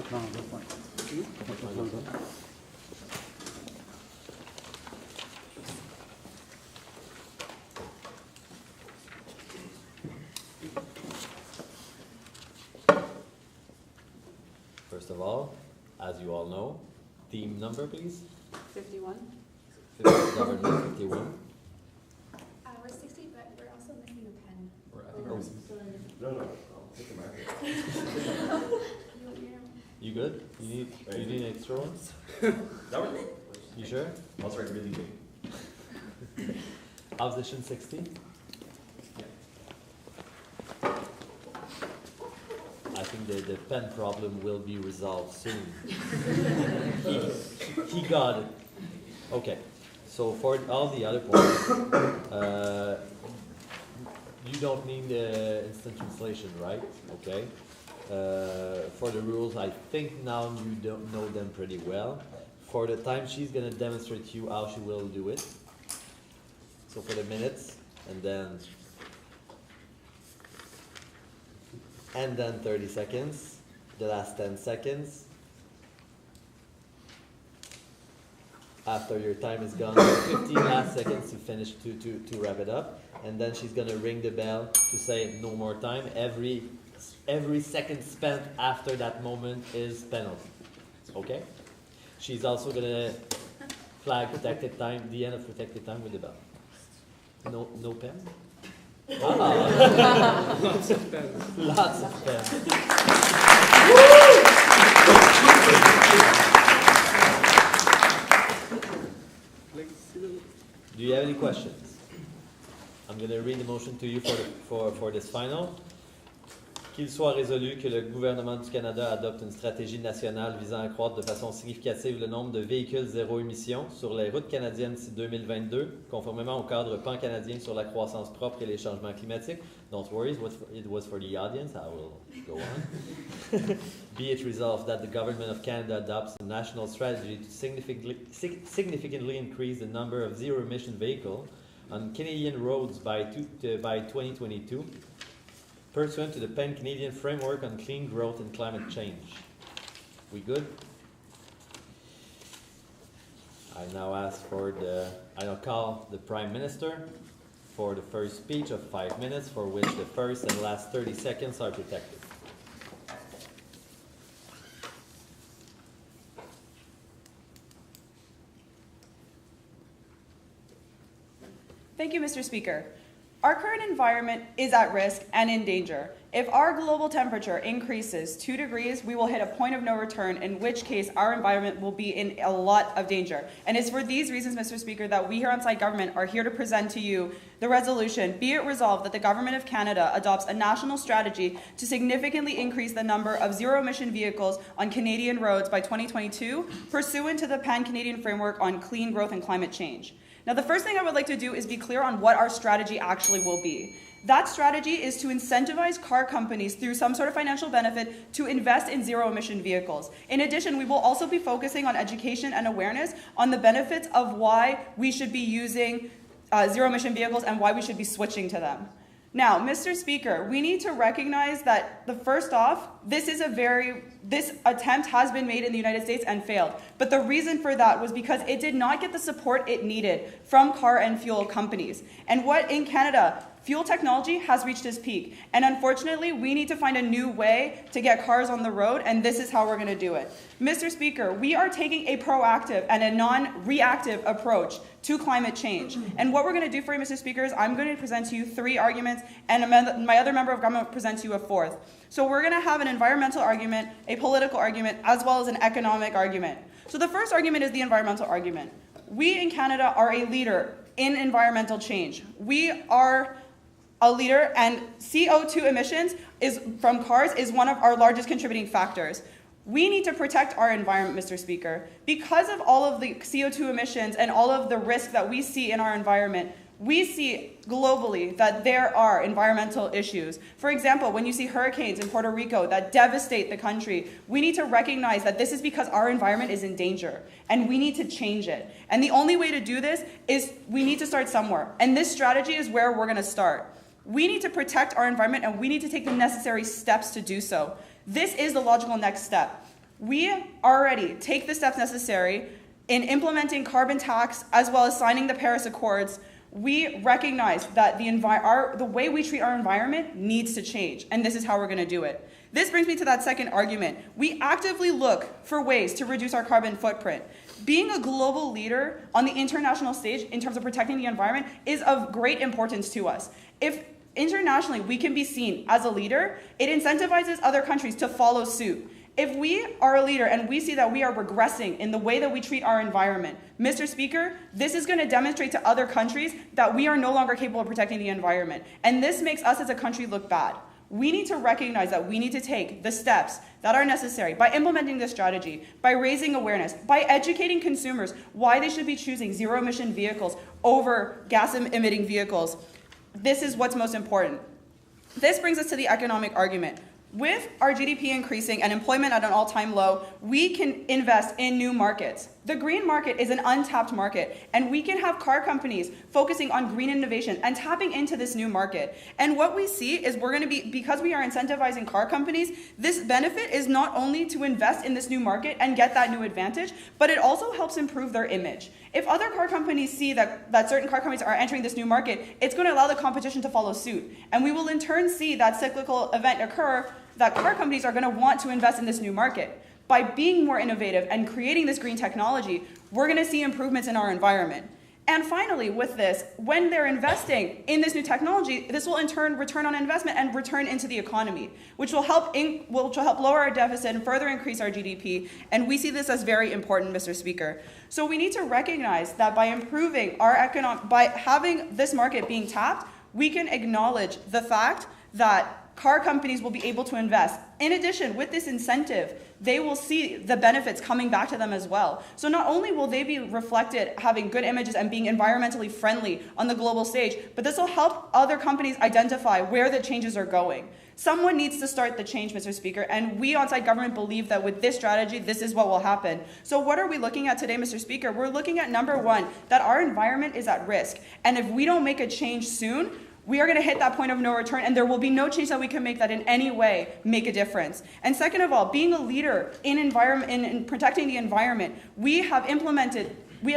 First of all, as you all know, theme number, please. 51. Government 51. We're 60, but we're also missing a pen. No, I'll take the marker. You good? You need an extra one? That one? You sure? I'll write really big. Opposition 60. I think the pen problem will be resolved soon. he got it. Okay. So for all the other points, you don't need instant translation, right? Okay. For the rules, I think now you don't know them pretty well. For the time, she's going to demonstrate to you how she will do it. So for the minutes, and then 30 seconds, the last 10 seconds. After your time is gone, 15 last seconds to finish, to wrap it up. And then she's going to ring the bell to say no more time. Every second spent after that moment is penalty. Okay? She's also going to flag protected time, the end of protected time with the bell. No pen? Lots of pens. Lots of pens. Do you have any questions? I'm going to read the motion to you for this final. Qu'il soit résolu que le gouvernement du Canada adopte une stratégie nationale visant à accroître de façon significative le nombre de véhicules zéro émission sur les routes canadiennes d'ici 2022, conformément au cadre pan-canadien sur la croissance propre et les changements climatiques. Don't worry, it was for the audience. I will go on. Be it resolved that the Government of Canada adopts a national strategy to significantly increase the number of zero-emission vehicles on Canadian roads by 2022, pursuant to the Pan-Canadian Framework on Clean Growth and Climate Change. We good? I now call the Prime Minister for the first speech of 5 minutes, for which the first and last 30 seconds are protected. Thank you, Mr. Speaker. Our current environment is at risk and in danger. If our global temperature increases 2 degrees, we will hit a point of no return, in which case our environment will be in a lot of danger. And it's for these reasons, Mr. Speaker, that we here on Side Government are here to present to you the resolution, be it resolved that the Government of Canada adopts a national strategy to significantly increase the number of zero-emission vehicles on Canadian roads by 2022, pursuant to the Pan-Canadian Framework on Clean Growth and Climate Change. Now, the first thing I would like to do is be clear on what our strategy actually will be. That strategy is to incentivize car companies through some sort of financial benefit to invest in zero-emission vehicles. In addition, we will also be focusing on education and awareness on the benefits of why we should be using zero-emission vehicles and why we should be switching to them. Now, Mr. Speaker, we need to recognize that first off, this attempt has been made in the United States and failed. But the reason for that was because it did not get the support it needed from car and fuel companies. And what in Canada, fuel technology has reached its peak. And unfortunately, we need to find a new way to get cars on the road, and this is how we're going to do it. Mr. Speaker, we are taking a proactive and a non-reactive approach to climate change. And what we're going to do for you, Mr. Speaker, is I'm going to present to you 3 arguments, and my other member of government will present to you a 4th. So we're going to have an environmental argument, a political argument, as well as an economic argument. So the first argument is the environmental argument. We in Canada are a leader in environmental change. We are a leader, and CO2 emissions from cars is one of our largest contributing factors. We need to protect our environment, Mr. Speaker. Because of all of the CO2 emissions and all of the risk that we see in our environment, we see globally that there are environmental issues. For example, when you see hurricanes in Puerto Rico that devastate the country, we need to recognize that this is because our environment is in danger, and we need to change it. And the only way to do this is we need to start somewhere. And this strategy is where we're going to start. We need to protect our environment, and we need to take the necessary steps to do so. This is the logical next step. We already take the steps necessary in implementing carbon tax as well as signing the Paris Accords. We recognize that the way we treat our environment needs to change, and this is how we're going to do it. This brings me to that second argument. We actively look for ways to reduce our carbon footprint. Being a global leader on the international stage in terms of protecting the environment is of great importance to us. If internationally we can be seen as a leader, it incentivizes other countries to follow suit. If we are a leader and we see that we are regressing in the way that we treat our environment, Mr. Speaker, this is going to demonstrate to other countries that we are no longer capable of protecting the environment. And this makes us as a country look bad. We need to recognize that we need to take the steps that are necessary by implementing this strategy, by raising awareness, by educating consumers why they should be choosing zero-emission vehicles over gas-emitting vehicles. This is what's most important. This brings us to the economic argument. With our GDP increasing and employment at an all-time low, we can invest in new markets. The green market is an untapped market, and we can have car companies focusing on green innovation and tapping into this new market. And what we see is because we are incentivizing car companies, this benefit is not only to invest in this new market and get that new advantage, but it also helps improve their image. If other car companies see that certain car companies are entering this new market, it's going to allow the competition to follow suit. And we will in turn see that cyclical event occur that car companies are going to want to invest in this new market. By being more innovative and creating this green technology, we're going to see improvements in our environment. And finally, with this, when they're investing in this new technology, this will in turn return on investment and return into the economy, which will help lower our deficit and further increase our GDP. And we see this as very important, Mr. Speaker. So we need to recognize that by improving by having this market being tapped, we can acknowledge the fact that car companies will be able to invest. In addition, with this incentive, they will see the benefits coming back to them as well. So not only will they be reflected having good images and being environmentally friendly on the global stage, but this will help other companies identify where the changes are going. Someone needs to start the change, Mr. Speaker, and we on site government believe that with this strategy, this is what will happen. So what are we looking at today, Mr. Speaker? We're looking at number one, that our environment is at risk. And if we don't make a change soon, we are going to hit that point of no return, and there will be no change that we can make that in any way make a difference. And second of all, being a leader in protecting the environment, we have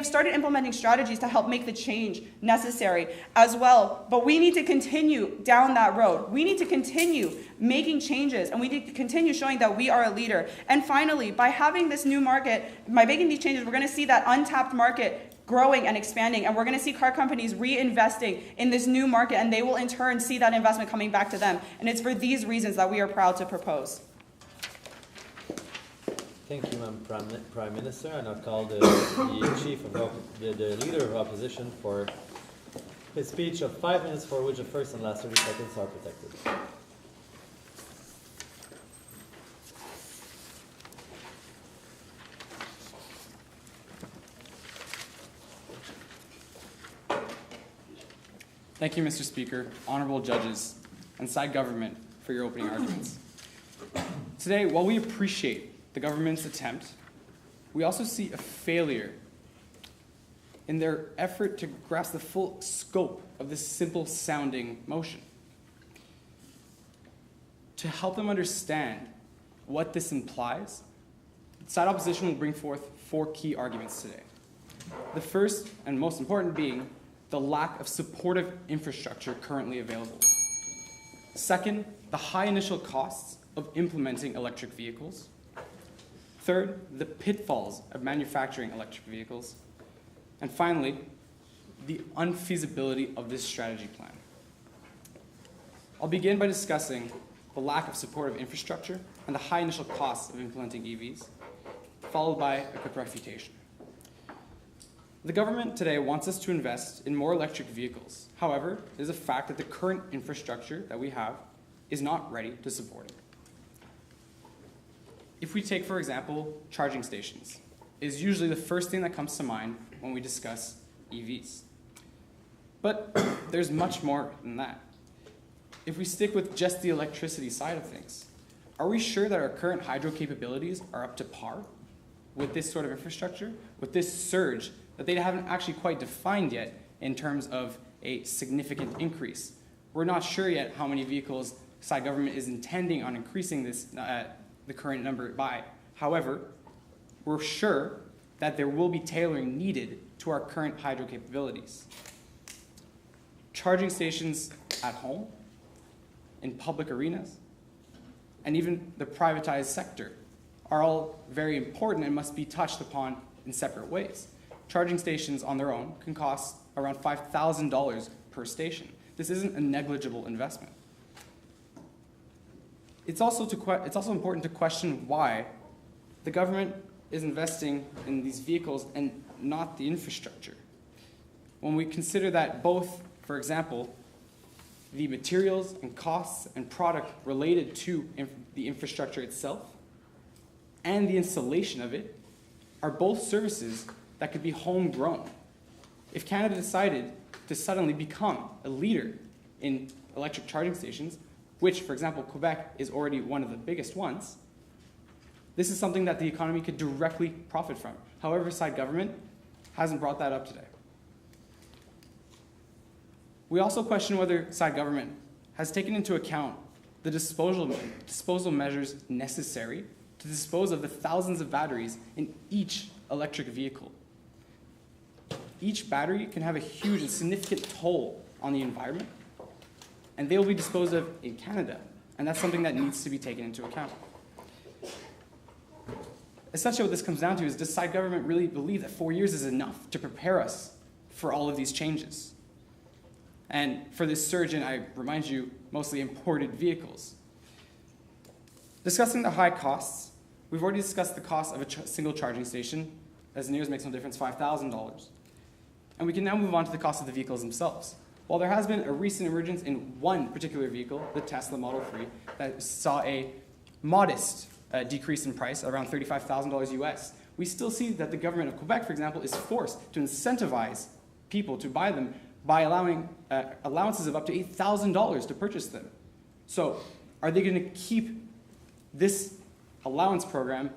started implementing strategies to help make the change necessary as well. But we need to continue down that road. We need to continue making changes, and we need to continue showing that we are a leader. And finally, by having this new market, by making these changes, we're going to see that untapped market growing and expanding, and we're going to see car companies reinvesting in this new market, and they will in turn see that investment coming back to them. And it's for these reasons that we are proud to propose. Thank you, Madam Prime Minister. I now call the leader of opposition for his speech of 5 minutes, for which the first and last 30 seconds are protected. Thank you, Mr. Speaker, honorable judges, and side government for your opening arguments. Today, while we appreciate the government's attempt, we also see a failure in their effort to grasp the full scope of this simple-sounding motion. To help them understand what this implies, the side opposition will bring forth 4 key arguments today. The first and most important being the lack of supportive infrastructure currently available. Second, the high initial costs of implementing electric vehicles. Third, the pitfalls of manufacturing electric vehicles. And finally, the unfeasibility of this strategy plan. I'll begin by discussing the lack of supportive infrastructure and the high initial costs of implementing EVs, followed by a quick refutation. The government today wants us to invest in more electric vehicles. However, it is a fact that the current infrastructure that we have is not ready to support it. If we take, for example, charging stations, it is usually the first thing that comes to mind when we discuss EVs. But there's much more than that. If we stick with just the electricity side of things, are we sure that our current hydro capabilities are up to par with this sort of infrastructure, with this surge that they haven't actually quite defined yet in terms of a significant increase? We're not sure yet how many vehicles side government is intending on increasing this, the current number by. However, we're sure that there will be tailoring needed to our current hydro capabilities. Charging stations at home, in public arenas, and even the privatized sector are all very important and must be touched upon in separate ways. Charging stations on their own can cost around $5,000 per station. This isn't a negligible investment. It's also important to question why the government is investing in these vehicles and not the infrastructure. When we consider that both, for example, the materials and costs and product related to the infrastructure itself and the installation of it are both services that could be homegrown. If Canada decided to suddenly become a leader in electric charging stations, which, for example, Quebec is already one of the biggest ones, this is something that the economy could directly profit from. However, side government hasn't brought that up today. We also question whether side government has taken into account the disposal measures necessary to dispose of the thousands of batteries in each electric vehicle. Each battery can have a huge and significant toll on the environment, and they will be disposed of in Canada, and that's something that needs to be taken into account. Essentially what this comes down to is, does side government really believe that 4 years is enough to prepare us for all of these changes? And for this surge in, I remind you, mostly imported vehicles. Discussing the high costs, we've already discussed the cost of a single charging station, as near as makes no difference, $5,000. And we can now move on to the cost of the vehicles themselves. While there has been a recent emergence in one particular vehicle, the Tesla Model 3, that saw a modest decrease in price, around $35,000 US, we still see that the government of Quebec, for example, is forced to incentivize people to buy them by allowing allowances of up to $8,000 to purchase them. So are they going to keep this allowance program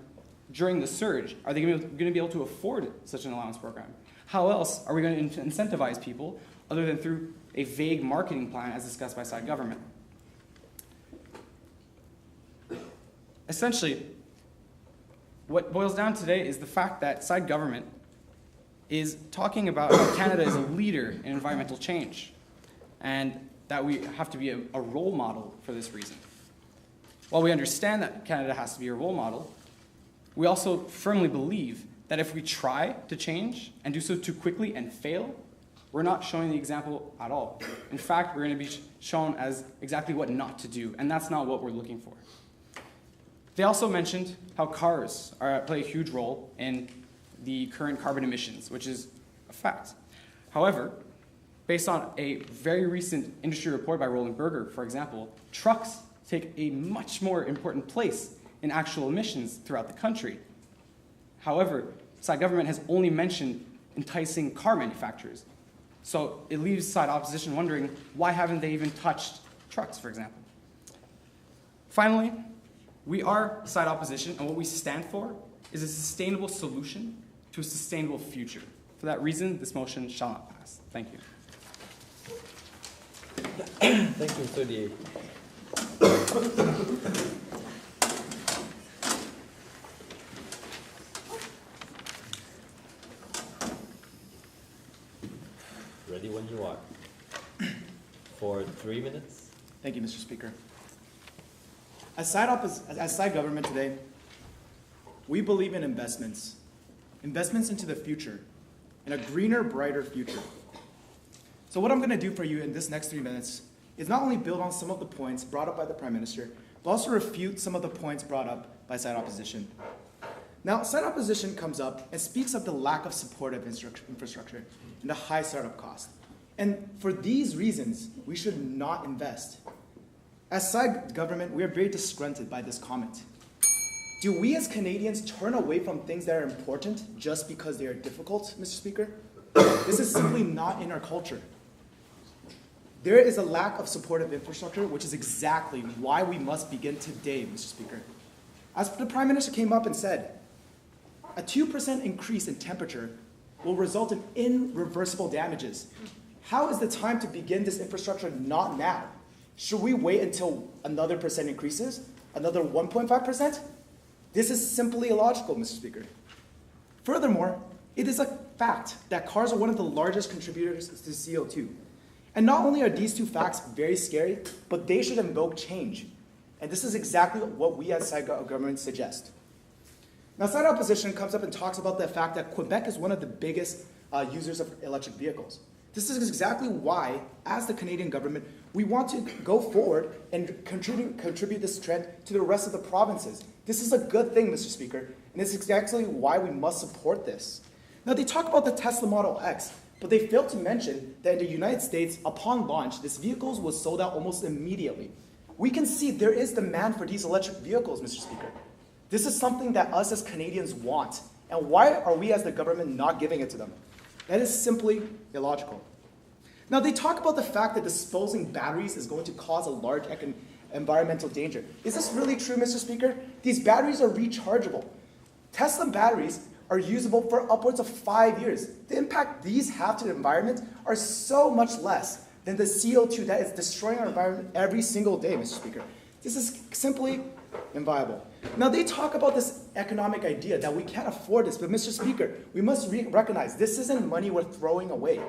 during the surge? Are they going to be able to afford such an allowance program? How else are we going to incentivize people other than through a vague marketing plan as discussed by side government? Essentially, what boils down today is the fact that side government is talking about how Canada is a leader in environmental change and that we have to be a role model for this reason. While we understand that Canada has to be a role model, we also firmly believe that if we try to change and do so too quickly and fail, we're not showing the example at all. In fact, we're going to be shown as exactly what not to do, and that's not what we're looking for. They also mentioned how cars play a huge role in the current carbon emissions, which is a fact. However, based on a very recent industry report by Roland Berger, for example, trucks take a much more important place in actual emissions throughout the country. However, side government has only mentioned enticing car manufacturers. So it leaves side opposition wondering, why haven't they even touched trucks, for example? Finally, we are side opposition, and what we stand for is a sustainable solution to a sustainable future. For that reason, this motion shall not pass. Thank you. Thank you, Mr. Dier. Ready when you are. For 3 minutes. Thank you, Mr. Speaker. As side government today, we believe in investments into the future, in a greener, brighter future. So what I'm going to do for you in this next 3 minutes is not only build on some of the points brought up by the Prime Minister, but also refute some of the points brought up by side opposition. Now, side opposition comes up and speaks of the lack of supportive infrastructure and the high startup cost. And for these reasons, we should not invest. As side government, we are very disgruntled by this comment. Do we as Canadians turn away from things that are important just because they are difficult, Mr. Speaker? This is simply not in our culture. There is a lack of supportive infrastructure, which is exactly why we must begin today, Mr. Speaker. As the Prime Minister came up and said, a 2% increase in temperature will result in irreversible damages. How is the time to begin this infrastructure not now? Should we wait until another percent increases? Another 1.5%? This is simply illogical, Mr. Speaker. Furthermore, it is a fact that cars are one of the largest contributors to CO2. And not only are these two facts very scary, but they should invoke change. And this is exactly what we as side government suggest. Now, side opposition comes up and talks about the fact that Quebec is one of the biggest users of electric vehicles. This is exactly why, as the Canadian government, we want to go forward and contribute this trend to the rest of the provinces. This is a good thing, Mr. Speaker, and it's exactly why we must support this. Now, they talk about the Tesla Model X, but they failed to mention that in the United States, upon launch, this vehicle was sold out almost immediately. We can see there is demand for these electric vehicles, Mr. Speaker. This is something that us as Canadians want, and why are we as the government not giving it to them? That is simply illogical. Now, they talk about the fact that disposing batteries is going to cause a large environmental danger. Is this really true, Mr. Speaker? These batteries are rechargeable. Tesla batteries are usable for upwards of 5 years. The impact these have to the environment are so much less than the CO2 that is destroying our environment every single day, Mr. Speaker. This is simply inviable. Now, they talk about this economic idea that we can't afford this, but Mr. Speaker, we must recognize this isn't money we're throwing away.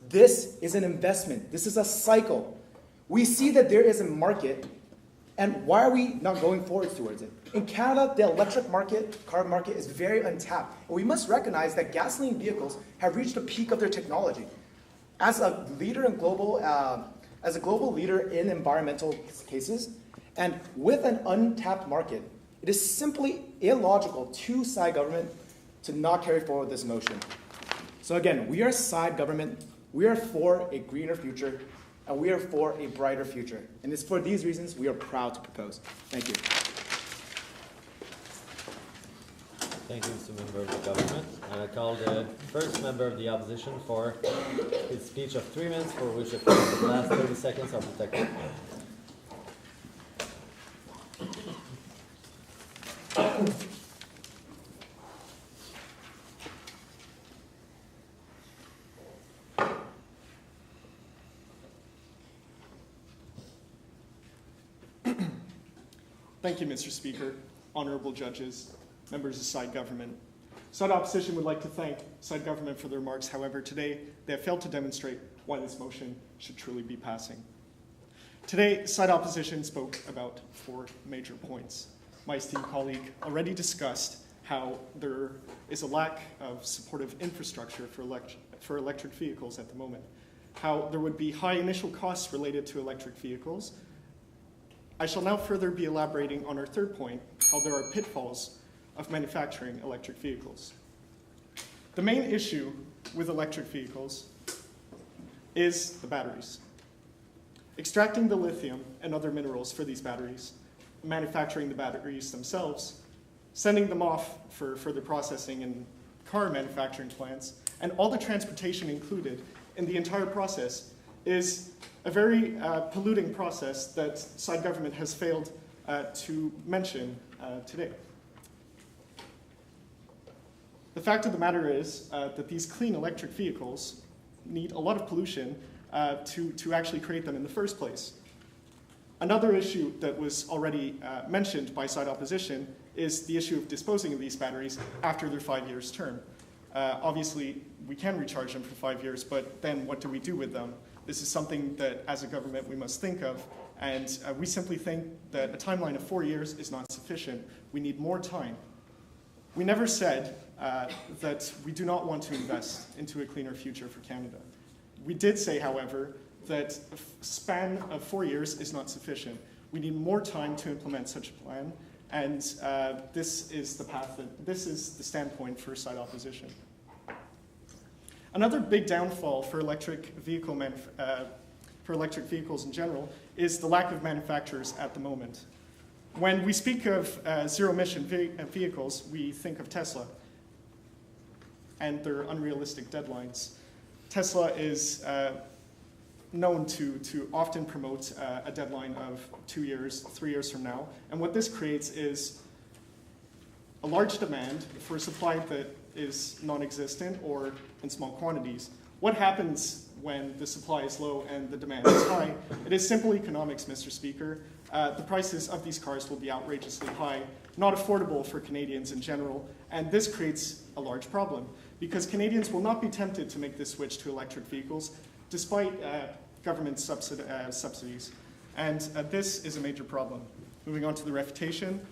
This is an investment. This is a cycle. We see that there is a market, and why are we not going forward towards it? In Canada, the electric market, car market, is very untapped, and we must recognize that gasoline vehicles have reached the peak of their technology. As a leader in global leader in environmental cases, and with an untapped market, it is simply illogical to side government to not carry forward this motion. So again, we are side government. We are for a greener future, and we are for a brighter future. And it's for these reasons we are proud to propose. Thank you. Thank you, Mr. Member of the Government. And I call the first member of the opposition for his speech of 3 minutes, for which the last 30 seconds are protected. Thank you, Mr. Speaker, honorable judges, members of side government. Side opposition would like to thank side government for their remarks. However, today they have failed to demonstrate why this motion should truly be passing. Today, side opposition spoke about 4 major points. My esteemed colleague already discussed how there is a lack of supportive infrastructure for electric vehicles at the moment, how there would be high initial costs related to electric vehicles. I shall now further be elaborating on our 3rd point, how there are pitfalls of manufacturing electric vehicles. The main issue with electric vehicles is the batteries. Extracting the lithium and other minerals for these batteries, manufacturing the batteries themselves, sending them off for further processing in car manufacturing plants, and all the transportation included in the entire process is a very polluting process that side government has failed to mention today. The fact of the matter is that these clean electric vehicles need a lot of pollution to actually create them in the first place. Another issue that was already mentioned by side opposition is the issue of disposing of these batteries after their 5 years term. Obviously, we can recharge them for 5 years, but then what do we do with them? This is something that, as a government, we must think of, and we simply think that a timeline of 4 years is not sufficient. We need more time. We never said that we do not want to invest into a cleaner future for Canada. We did say, however, that a span of 4 years is not sufficient. We need more time to implement such a plan, and this is the standpoint for side opposition. Another big downfall for electric vehicles in general is the lack of manufacturers at the moment. When we speak of zero-emission vehicles, we think of Tesla and their unrealistic deadlines. Tesla is known to often promote a deadline of 2 years, 3 years from now, and what this creates is a large demand for a supply that is non-existent or in small quantities. What happens when the supply is low and the demand is high? It is simple economics, Mr. Speaker. The prices of these cars will be outrageously high, not affordable for Canadians in general, and this creates a large problem because Canadians will not be tempted to make this switch to electric vehicles despite government subsidies. And this is a major problem. Moving on to the refutation.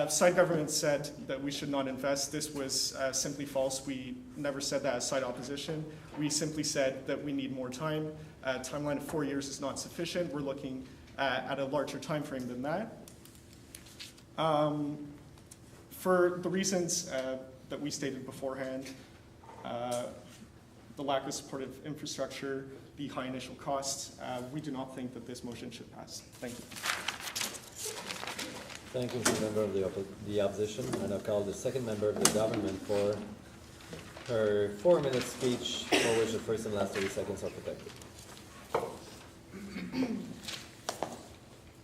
Side government said that we should not invest. This was simply false. We never said that as side opposition. We simply said that we need more time. A timeline of 4 years is not sufficient. We're looking at a larger time frame than that. For the reasons that we stated beforehand, the lack of supportive infrastructure, the high initial costs, we do not think that this motion should pass. Thank you. Thank you, Mr. Member of the Opposition. I now call the second member of the government for her 4-minute speech, for which the first and last 30 seconds are protected.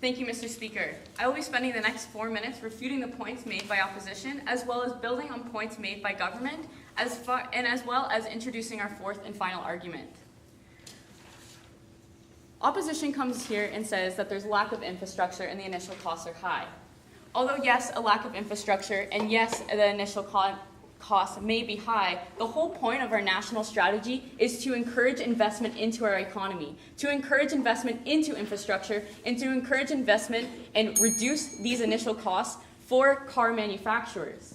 Thank you, Mr. Speaker. I will be spending the next 4 minutes refuting the points made by opposition, as well as building on points made by government, as well as introducing our fourth and final argument. Opposition comes here and says that there's lack of infrastructure and the initial costs are high. Although yes, a lack of infrastructure, and yes, the initial costs may be high, the whole point of our national strategy is to encourage investment into our economy, to encourage investment into infrastructure, and to encourage investment and reduce these initial costs for car manufacturers.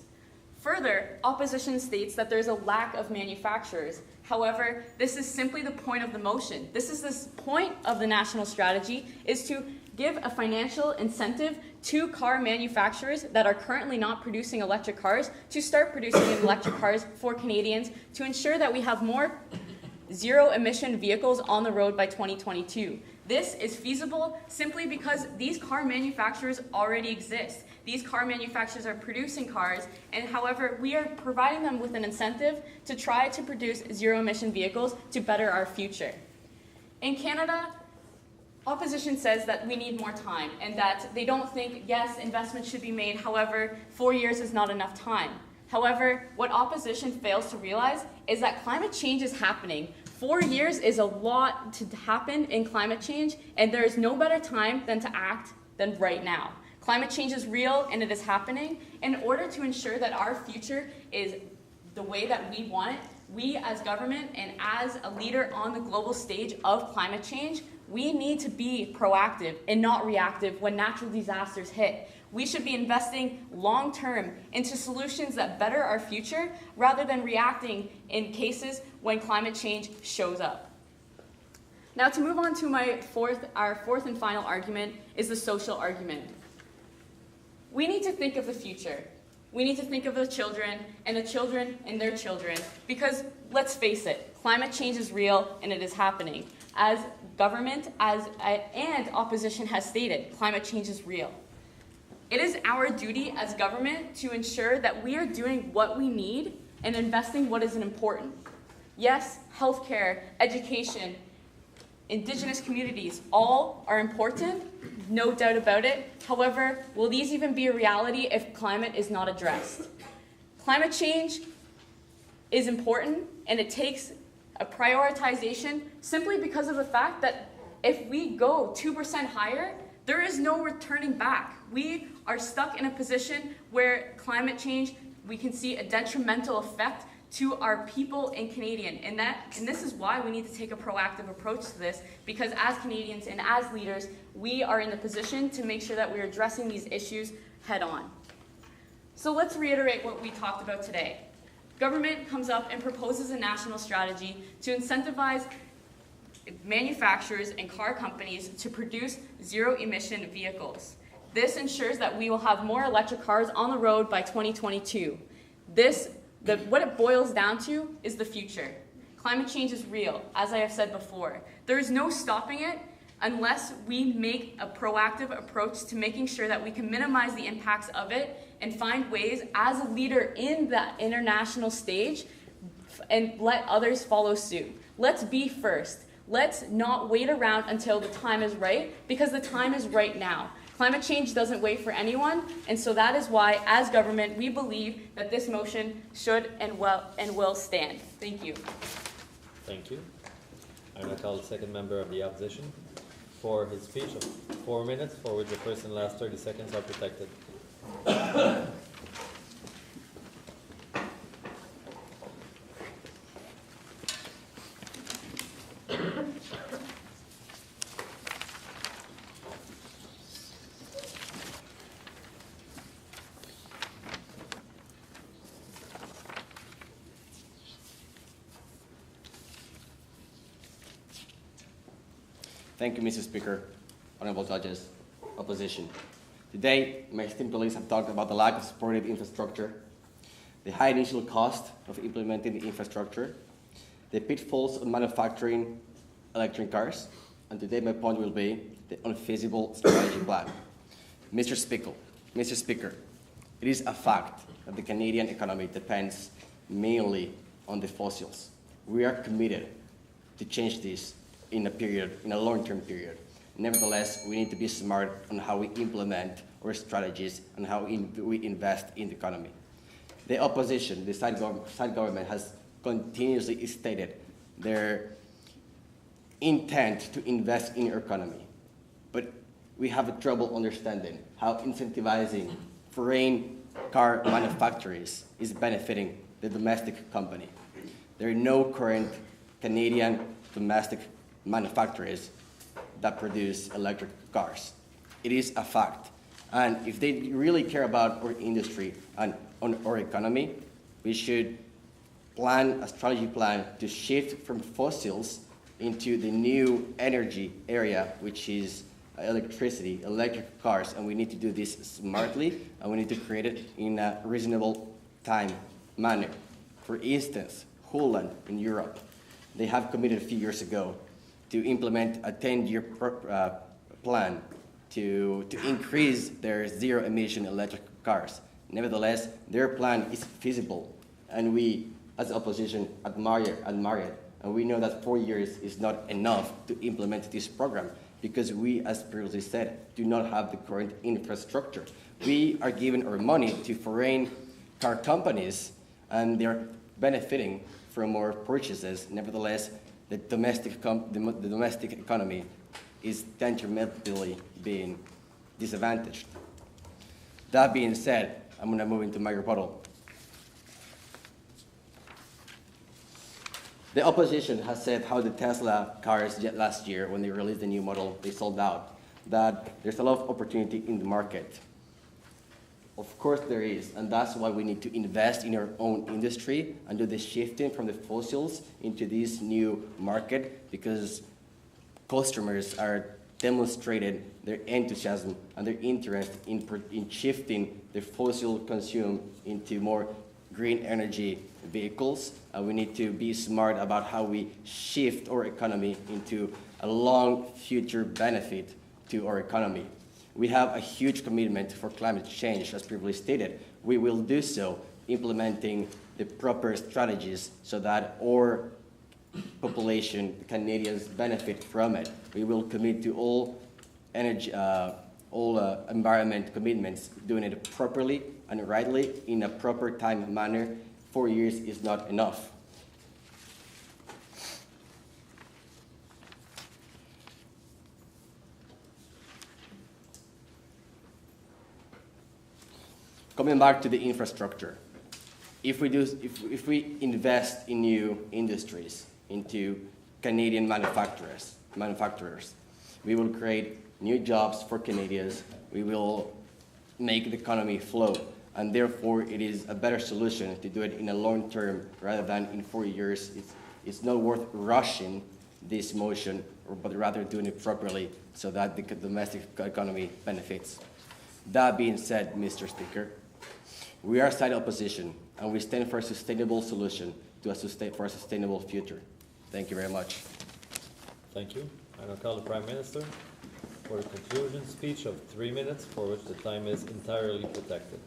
Further, opposition states that there's a lack of manufacturers. However, this is simply the point of the motion. This is the point of the national strategy, is to give a financial incentive to car manufacturers that are currently not producing electric cars to start producing electric cars for Canadians to ensure that we have more zero-emission vehicles on the road by 2022. This is feasible simply because these car manufacturers already exist. These car manufacturers are producing cars, and however, we are providing them with an incentive to try to produce zero-emission vehicles to better our future. In Canada, opposition says that we need more time and that they don't think, yes, investment should be made, however, 4 years is not enough time. However, what opposition fails to realize is that climate change is happening. 4 years is a lot to happen in climate change, and there is no better time than to act than right now. Climate change is real and it is happening. In order to ensure that our future is the way that we want it, we as government and as a leader on the global stage of climate change, we need to be proactive and not reactive when natural disasters hit. We should be investing long-term into solutions that better our future rather than reacting in cases when climate change shows up. Now to move on to our fourth and final argument is the social argument. We need to think of the future. We need to think of the children and their children, because let's face it, climate change is real and it is happening. As government and opposition has stated, climate change is real. It is our duty as government to ensure that we are doing what we need and investing what is important. Yes, healthcare, education, Indigenous communities, all are important, no doubt about it. However, will these even be a reality if climate is not addressed? Climate change is important, and it takes a prioritization simply because of the fact that if we go 2% higher, there is no returning back. We are stuck in a position where climate change, we can see a detrimental effect to our people and Canadian. And this is why we need to take a proactive approach to this, because as Canadians and as leaders, we are in the position to make sure that we're addressing these issues head on. So let's reiterate what we talked about today. Government comes up and proposes a national strategy to incentivize manufacturers and car companies to produce zero-emission vehicles. This ensures that we will have more electric cars on the road by 2022. What it boils down to is the future. Climate change is real, as I have said before. There is no stopping it unless we make a proactive approach to making sure that we can minimize the impacts of it and find ways as a leader in the international stage and let others follow suit. Let's be first. Let's not wait around until the time is right, because the time is right now. Climate change doesn't wait for anyone, and so that is why, as government, we believe that this motion should and will stand. Thank you. Thank you. I now call the second member of the opposition for his speech of 4 minutes, for which the first and last 30 seconds are protected. Thank you, Mr. Speaker, honorable judges, opposition. Today, my esteemed colleagues have talked about the lack of supportive infrastructure, the high initial cost of implementing the infrastructure, the pitfalls of manufacturing electric cars, and today my point will be the unfeasible strategy plan. Mr. Speaker, it is a fact that the Canadian economy depends mainly on the fossils. We are committed to change this in a long-term period. Nevertheless, we need to be smart on how we implement our strategies and how we invest in the economy. The opposition, the side government, has continuously stated their intent to invest in our economy. But we have trouble understanding how incentivizing foreign car manufacturers is benefiting the domestic company. There are no current Canadian domestic manufacturers that produce electric cars. It is a fact. And if they really care about our industry and on our economy, we should plan a strategy plan to shift from fossils into the new energy area, which is electricity, electric cars, and we need to do this smartly, and we need to create it in a reasonable time manner. For instance, Holland in Europe, they have committed a few years ago to implement a 10-year plan to increase their zero-emission electric cars. Nevertheless, their plan is feasible, and we, as opposition, admire it. And we know that 4 years is not enough to implement this program because we, as previously said, do not have the current infrastructure. We are giving our money to foreign car companies, and they're benefiting from our purchases. Nevertheless, the domestic economy is detrimentally being disadvantaged. That being said, I'm going to move into my rebuttal. The opposition has said how the Tesla cars last year, when they released the new model, they sold out, that there's a lot of opportunity in the market. Of course there is, and that's why we need to invest in our own industry and do the shifting from the fossils into this new market, because customers are demonstrated their enthusiasm and their interest in shifting the fossil consume into more green energy vehicles. We need to be smart about how we shift our economy into a long future benefit to our economy. We have a huge commitment for climate change, as previously stated. We will do so implementing the proper strategies so that our population, Canadians, benefit from it. We will commit to all energy, environment commitments, doing it properly and rightly in a proper time manner. 4 years is not enough. Coming back to the infrastructure, if we invest in new industries, into Canadian manufacturers, we will create new jobs for Canadians. We will make the economy flow, and therefore it is a better solution to do it in a long term rather than in 4 years. It's not worth rushing this motion, but rather doing it properly so that the domestic economy benefits. That being said, Mr. Speaker, we are side opposition, and we stand for a sustainable solution for a sustainable future. Thank you very much. Thank you. I now call the Prime Minister for a conclusion speech of 3 minutes, for which the time is entirely protected.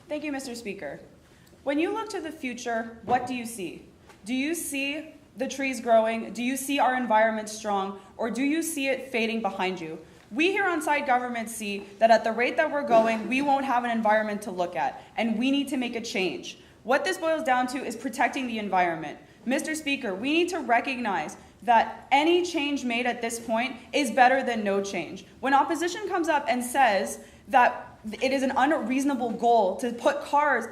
Thank you, Mr. Speaker. When you look to the future, what do you see? Do you see the trees growing? Do you see our environment strong? Or do you see it fading behind you? We here on side government see that at the rate that we're going, we won't have an environment to look at, and we need to make a change. What this boils down to is protecting the environment. Mr. Speaker, we need to recognize that any change made at this point is better than no change. When opposition comes up and says that it is an unreasonable goal to put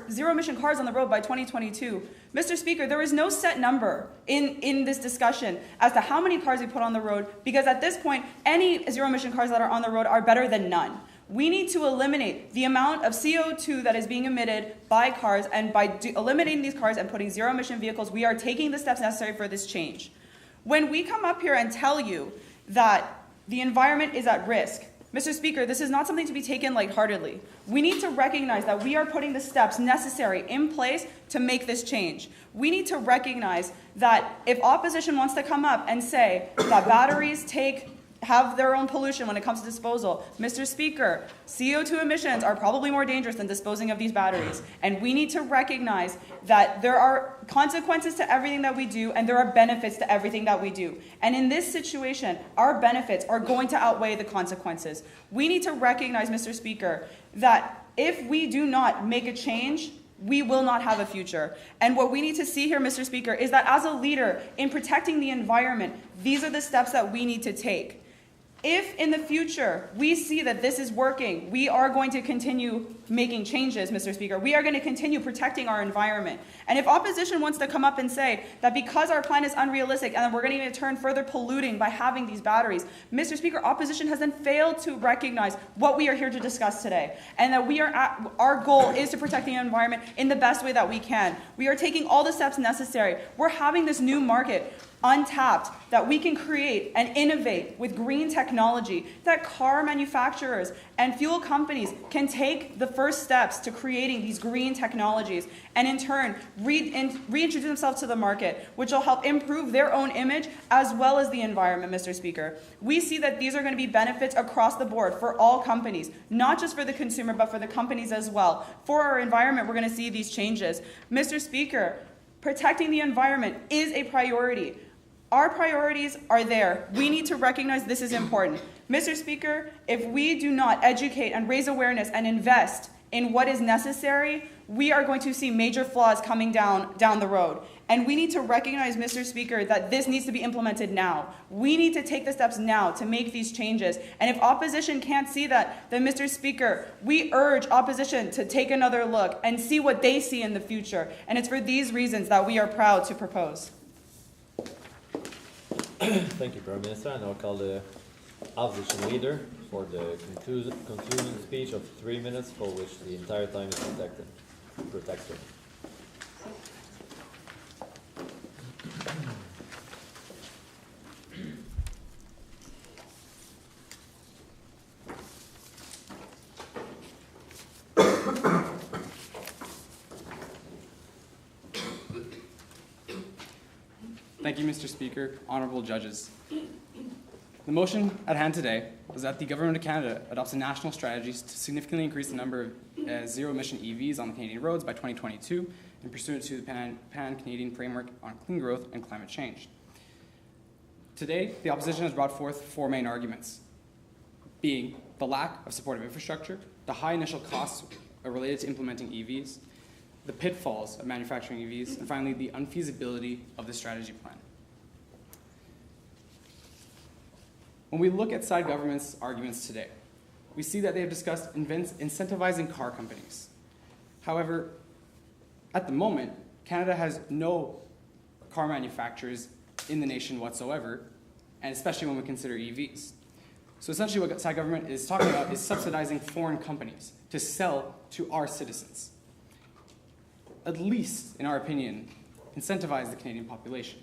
zero-emission cars on the road by 2022, Mr. Speaker, there is no set number in this discussion as to how many cars we put on the road, because at this point, any zero-emission cars that are on the road are better than none. We need to eliminate the amount of CO2 that is being emitted by cars, and by eliminating these cars and putting zero-emission vehicles, we are taking the steps necessary for this change. When we come up here and tell you that the environment is at risk, Mr. Speaker, this is not something to be taken lightheartedly. We need to recognize that we are putting the steps necessary in place to make this change. We need to recognize that if opposition wants to come up and say that batteries have their own pollution when it comes to disposal, Mr. Speaker, CO2 emissions are probably more dangerous than disposing of these batteries. And we need to recognize that there are consequences to everything that we do, and there are benefits to everything that we do. And in this situation, our benefits are going to outweigh the consequences. We need to recognize, Mr. Speaker, that if we do not make a change, we will not have a future. And what we need to see here, Mr. Speaker, is that as a leader in protecting the environment, these are the steps that we need to take. If in the future we see that this is working, we are going to continue making changes, Mr. Speaker. We are going to continue protecting our environment. And if opposition wants to come up and say that because our plan is unrealistic and that we're going to turn further polluting by having these batteries, Mr. Speaker, opposition has then failed to recognize what we are here to discuss today, and that our goal is to protect the environment in the best way that we can. We are taking all the steps necessary. We're having this new market untapped that we can create and innovate with green technology, that car manufacturers and fuel companies can take the first steps to creating these green technologies and in turn reintroduce themselves to the market, which will help improve their own image as well as the environment, Mr. Speaker. We see that these are going to be benefits across the board for all companies, not just for the consumer, but for the companies as well. For our environment, we're going to see these changes. Mr. Speaker, protecting the environment is a priority. Our priorities are there. We need to recognize this is important. Mr. Speaker, if we do not educate and raise awareness and invest in what is necessary, we are going to see major flaws coming down the road. And we need to recognize, Mr. Speaker, that this needs to be implemented now. We need to take the steps now to make these changes. And if opposition can't see that, then, Mr. Speaker, we urge opposition to take another look and see what they see in the future. And it's for these reasons that we are proud to propose. Thank you, Prime Minister. And I'll call the opposition leader for the concluding speech of 3 minutes, for which the entire time is protected. Thank you, Mr. Speaker, honorable judges. The motion at hand today was that the Government of Canada adopts a national strategy to significantly increase the number of zero-emission EVs on the Canadian roads by 2022 and pursuant to the Pan-Canadian Framework on Clean Growth and Climate Change. Today, the opposition has brought forth 4 main arguments, being the lack of supportive infrastructure, the high initial costs related to implementing EVs, the pitfalls of manufacturing EVs, and finally, the unfeasibility of the strategy plan. When we look at side government's arguments today, we see that they have discussed incentivizing car companies. However, at the moment, Canada has no car manufacturers in the nation whatsoever, and especially when we consider EVs. So essentially what side government is talking about is subsidizing foreign companies to sell to our citizens. At least, in our opinion, incentivize the Canadian population,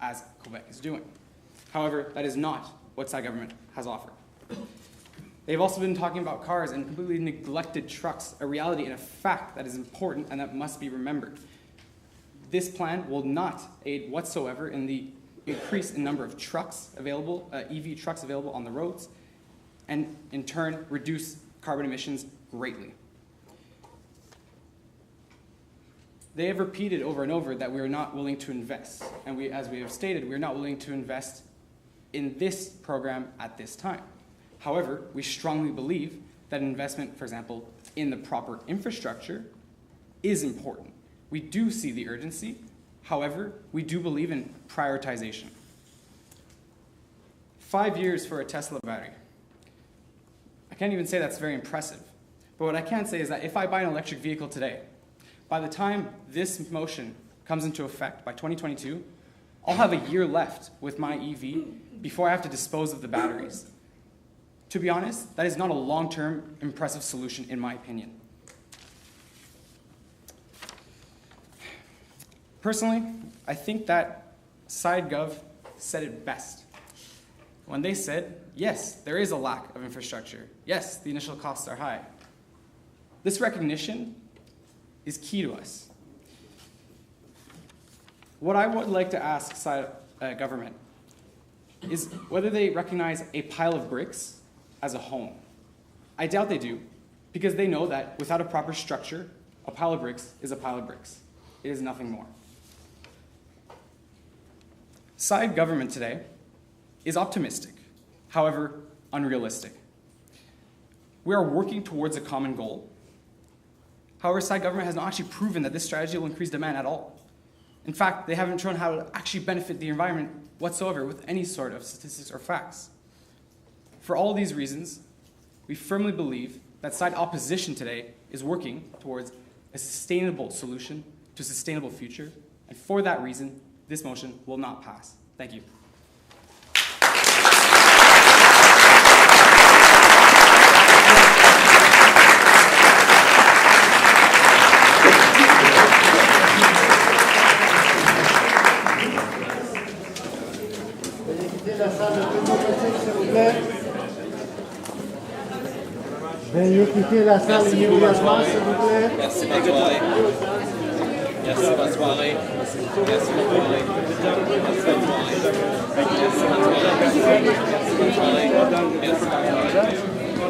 as Quebec is doing. However, that is not what side government has offered. They've also been talking about cars and completely neglected trucks, a reality and a fact that is important and that must be remembered. This plan will not aid whatsoever in the increase in number of trucks available, EV trucks available on the roads, and in turn reduce carbon emissions greatly. They have repeated over and over that we are not willing to invest. And as we have stated, we are not willing to invest in this program at this time. However, we strongly believe that investment, for example, in the proper infrastructure is important. We do see the urgency. However, we do believe in prioritization. 5 years for a Tesla battery. I can't even say that's very impressive. But what I can say is that if I buy an electric vehicle today, by the time this motion comes into effect, by 2022, I'll have a year left with my EV before I have to dispose of the batteries. To be honest, that is not a long-term impressive solution in my opinion. Personally, I think that SideGov said it best when they said, yes, there is a lack of infrastructure. Yes, the initial costs are high. This recognition is key to us. What I would like to ask government is whether they recognize a pile of bricks as a home. I doubt they do, because they know that without a proper structure, a pile of bricks is a pile of bricks. It is nothing more. Side government today is optimistic, however unrealistic. We are working towards a common goal. However, side government has not actually proven that this strategy will increase demand at all. In fact, they haven't shown how to actually benefit the environment whatsoever with any sort of statistics or facts. For all these reasons, we firmly believe that side opposition today is working towards a sustainable solution to a sustainable future, and for that reason, this motion will not pass. Thank you. Veuillez quitter la salle immédiatement, s'il vous plaît. Merci, bonne soirée. Merci, bonne soirée. Merci, bonne soirée. Merci, bonne soirée. Merci, bonne soirée. Merci, bonne soirée. Merci,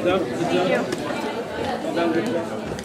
bonne soirée.